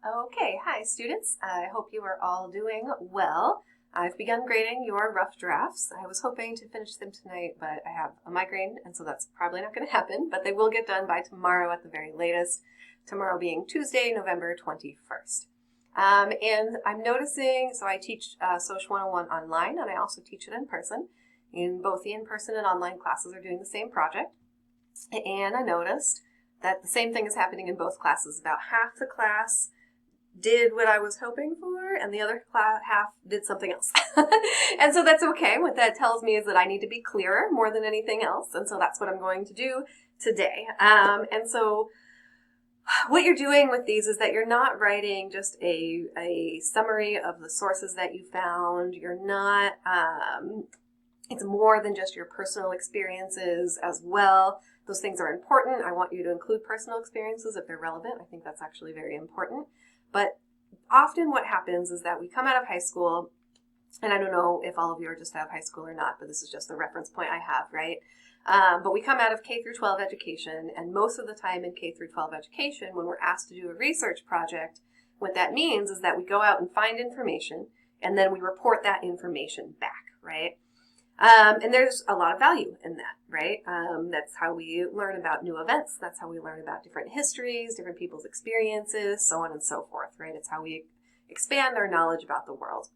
Okay, hi students. I hope you are all doing well. I've begun grading your rough drafts. I was hoping to finish them tonight, but I have a migraine, and so that's probably not going to happen, but they will get done by tomorrow at the very latest, tomorrow being Tuesday, November 21st. And I'm noticing, so I teach SOC101 online, and I also teach it in person. In both the in-person and online classes are doing the same project. And I noticed that the same thing is happening in both classes. About half the class did what I was hoping for, and the other half did something else. And so that's okay. What that tells me is that I need to be clearer more than anything else, and so that's what I'm going to do today. And so what you're doing with these is that you're not writing just a summary of the sources that you found. You're not, it's more than just your personal experiences as well. Those things are important. I want you to include personal experiences if they're relevant. I think that's actually very important. But often what happens is that we come out of high school, and I don't know if all of you are just out of high school or not, but this is just the reference point I have, right? But we come out of K through 12 education, and most of the time in K through 12 education, when we're asked to do a research project, what that means is that we go out and find information, and then we report that information back, right? And there's a lot of value in that, right? That's how we learn about new events. That's how we learn about different histories, different people's experiences, so on and so forth, right? It's how we expand our knowledge about the world.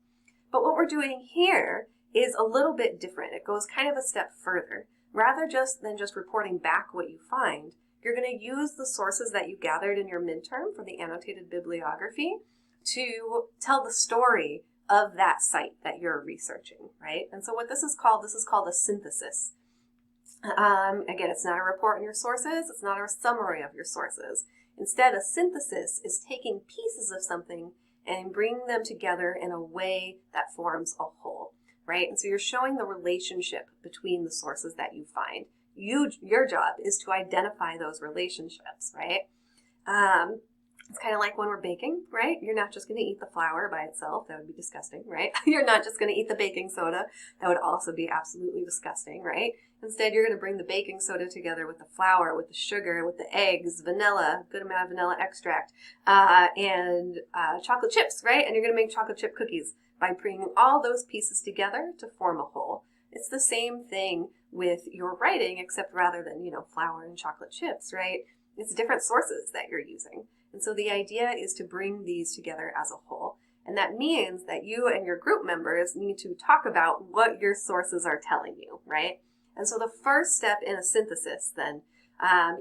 But what we're doing here is a little bit different. It goes kind of a step further. Rather than just reporting back what you find, you're going to use the sources that you gathered in your midterm for the annotated bibliography to tell the story of that site that you're researching, right? And so what this is called a synthesis. Again, it's not a report on your sources. It's not a summary of your sources. Instead, a synthesis is taking pieces of something and bringing them together in a way that forms a whole, right? And so you're showing the relationship between the sources that you find. Your job is to identify those relationships, right? It's kind of like when we're baking, right? You're not just going to eat the flour by itself. That would be disgusting, right? You're not just going to eat the baking soda. That would also be absolutely disgusting, right? Instead, you're going to bring the baking soda together with the flour, with the sugar, with the eggs, vanilla, good amount of vanilla extract, and chocolate chips, right? And you're going to make chocolate chip cookies by bringing all those pieces together to form a whole. It's the same thing with your writing, except rather than, flour and chocolate chips, right? It's different sources that you're using. And so the idea is to bring these together as a whole. And that means that you and your group members need to talk about what your sources are telling you, right? And so the first step in a synthesis then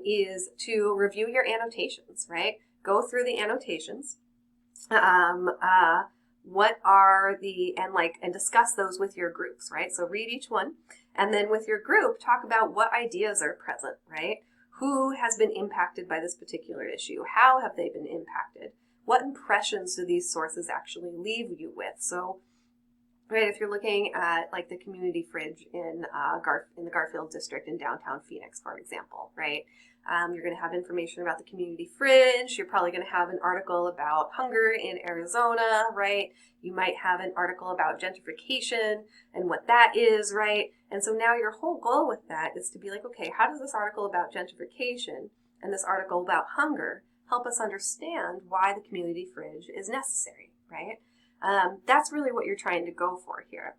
is to review your annotations, right? Go through the annotations. What are and discuss those with your groups, right? So read each one. And then with your group, talk about what ideas are present, right? Who has been impacted by this particular issue? How have they been impacted? What impressions do these sources actually leave you with? So, right, if you're looking at like the community fridge in the Garfield district in downtown Phoenix, for example, right? You're going to have information about the community fridge. You're probably going to have an article about hunger in Arizona, right? You might have an article about gentrification and what that is, right? And so now your whole goal with that is to be like, okay, how does this article about gentrification and this article about hunger help us understand why the community fridge is necessary, right? That's really what you're trying to go for here.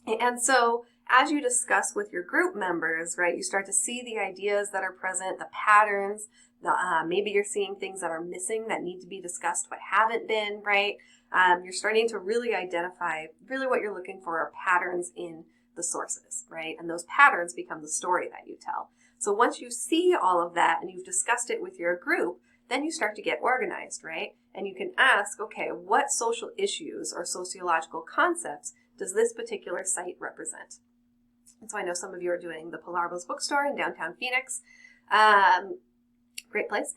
And so as you discuss with your group members, right, you start to see the ideas that are present, the patterns, maybe you're seeing things that are missing that need to be discussed but haven't been, right? You're starting to really identify really what you're looking for are patterns in the sources, right? And those patterns become the story that you tell. So once you see all of that and you've discussed it with your group, then you start to get organized, right? And you can ask, okay, what social issues or sociological concepts does this particular site represent? And so I know some of you are doing the Palarbos bookstore in downtown Phoenix. Great place.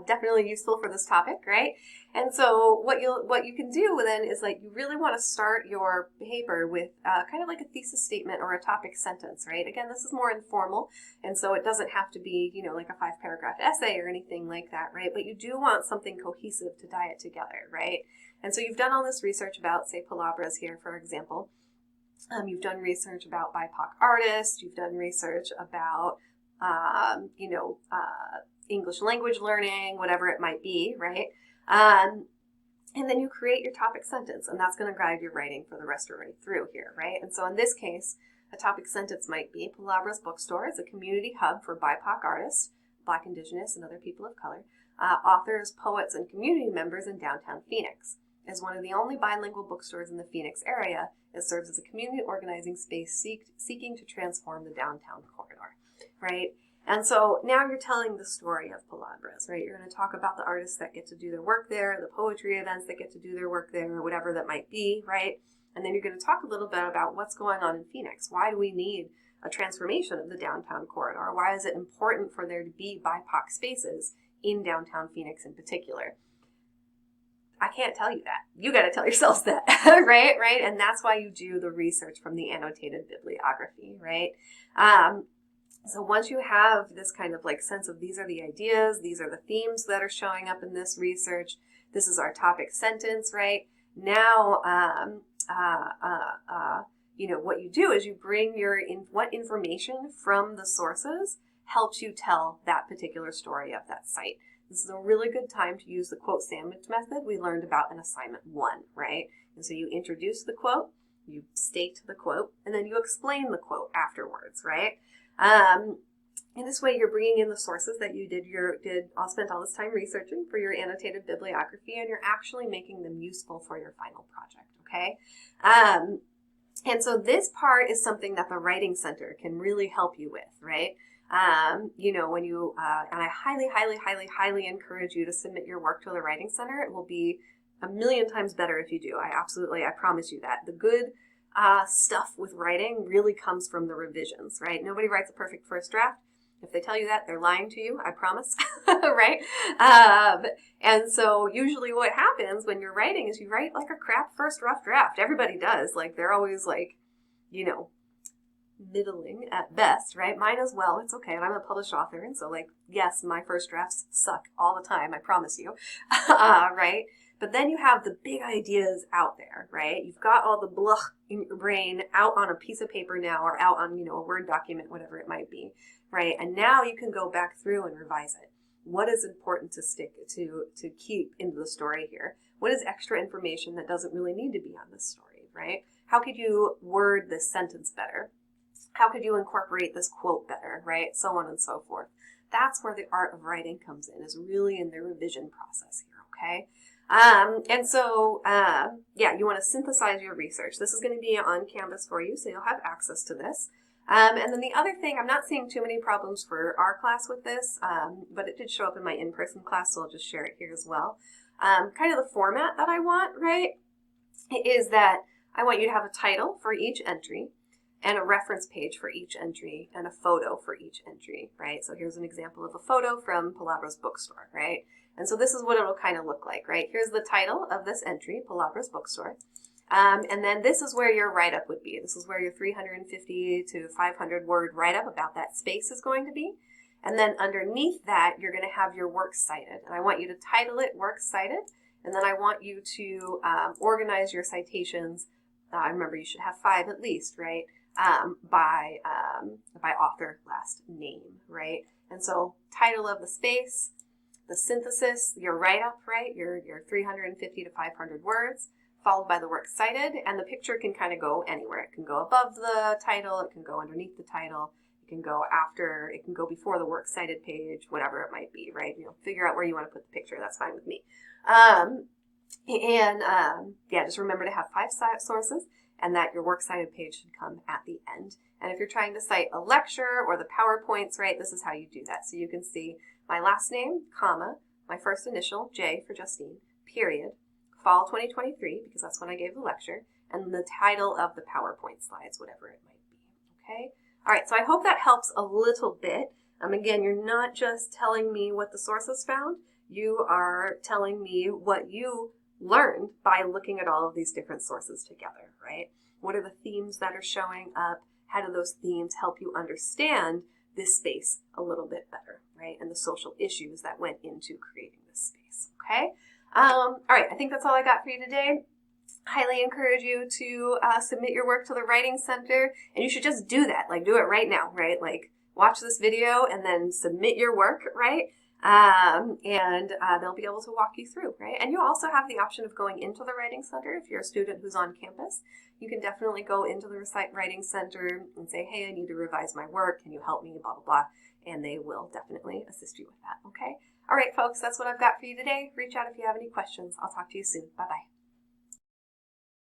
Definitely useful for this topic, right? And so what you can do then is like you really want to start your paper with kind of like a thesis statement or a topic sentence, right? Again, this is more informal, and so it doesn't have to be, like a 5-paragraph essay or anything like that, right? But you do want something cohesive to tie it together, right? And so you've done all this research about, say, palabras here, for example. You've done research about BIPOC artists. You've done research about, English language learning, whatever it might be, right? And then you create your topic sentence, and that's going to guide your writing for the rest of the way through here, right? And so in this case, a topic sentence might be, Palabra's Bookstore is a community hub for BIPOC artists, Black, Indigenous, and other people of color, authors, poets, and community members in downtown Phoenix. As one of the only bilingual bookstores in the Phoenix area, it serves as a community organizing space seeking to transform the downtown corridor, right? And so now you're telling the story of Palabras, right? You're going to talk about the artists that get to do their work there, the poetry events that get to do their work there, or whatever that might be, right? And then you're going to talk a little bit about what's going on in Phoenix. Why do we need a transformation of the downtown corridor? Why is it important for there to be BIPOC spaces in downtown Phoenix in particular? I can't tell you that. You got to tell yourselves that, right? Right? And that's why you do the research from the annotated bibliography, right? So once you have this kind of like sense of these are the ideas, these are the themes that are showing up in this research, this is our topic sentence, right? Now, what you do is you bring what information from the sources helps you tell that particular story of that site. This is a really good time to use the quote sandwich method we learned about in assignment 1, right? And so you introduce the quote, you state the quote, and then you explain the quote afterwards, right? In this way, you're bringing in the sources that you spent all this time researching for your annotated bibliography, and you're actually making them useful for your final project, okay? And so this part is something that the Writing Center can really help you with, right? When you, and I highly, highly, highly, highly encourage you to submit your work to the Writing Center. It will be a million times better if you do. I promise you that. The good stuff with writing really comes from the revisions, right? Nobody writes a perfect first draft. If they tell you that, they're lying to you, I promise, right? And so usually what happens when you're writing is you write like a crap first rough draft. Everybody does. Like they're always like, middling at best, right? Mine as well. It's okay. And I'm a published author. And so like, yes, my first drafts suck all the time. I promise you. Right? But then you have the big ideas out there, right? You've got all the blah in your brain out on a piece of paper now, or out on, a Word document, whatever it might be, right? And now you can go back through and revise it. What is important to keep into the story here? What is extra information that doesn't really need to be on this story, right? How could you word this sentence better? How could you incorporate this quote better, right? So on and so forth. That's where the art of writing comes in, is really in the revision process here, okay? You want to synthesize your research. This is going to be on Canvas for you, so you'll have access to this. And then the other thing, I'm not seeing too many problems for our class with this, but it did show up in my in-person class, so I'll just share it here as well. Kind of the format that I want, right, is that I want you to have a title for each entry, and a reference page for each entry, and a photo for each entry, right? So here's an example of a photo from Palabra's Bookstore, right? And so this is what it'll kind of look like, right? Here's the title of this entry, Palabra's Bookstore. And then this is where your write-up would be. This is where your 350 to 500 word write-up about that space is going to be. And then underneath that, you're going to have your works cited. And I want you to title it Works Cited. And then I want you to organize your citations. Remember, you should have 5 at least, right? By author last name, right? And so title of the space, the synthesis, your write-up, right? Your 350 to 500 words, followed by the works cited, and the picture can kind of go anywhere. It can go above the title, it can go underneath the title, it can go after, it can go before the works cited page, whatever it might be, right? Figure out where you want to put the picture. That's fine with me. Just remember to have 5 sources, and that your works cited page should come at the end. And if you're trying to cite a lecture or the PowerPoints, right, this is how you do that. So you can see my last name, comma, my first initial, J for Justine, period, fall 2023, because that's when I gave the lecture, and the title of the PowerPoint slides, whatever it might be, okay? All right, so I hope that helps a little bit. Again, you're not just telling me what the sources found, you are telling me what you learned by looking at all of these different sources together, right? What are the themes that are showing up? How do those themes help you understand this space a little bit better, right? And the social issues that went into creating this space, okay? All right, I think that's all I got for you today. Highly encourage you to submit your work to the Writing Center, and you should just do that, like do it right now, right? Like watch this video and then submit your work, right? and they'll be able to walk you through, right? And you also have the option of going into the Writing Center if you're a student who's on campus. You can definitely go into the Writing Center and say, hey, I need to revise my work. Can you help me? Blah, blah, blah. And they will definitely assist you with that, okay? All right, folks, that's what I've got for you today. Reach out if you have any questions. I'll talk to you soon. Bye-bye.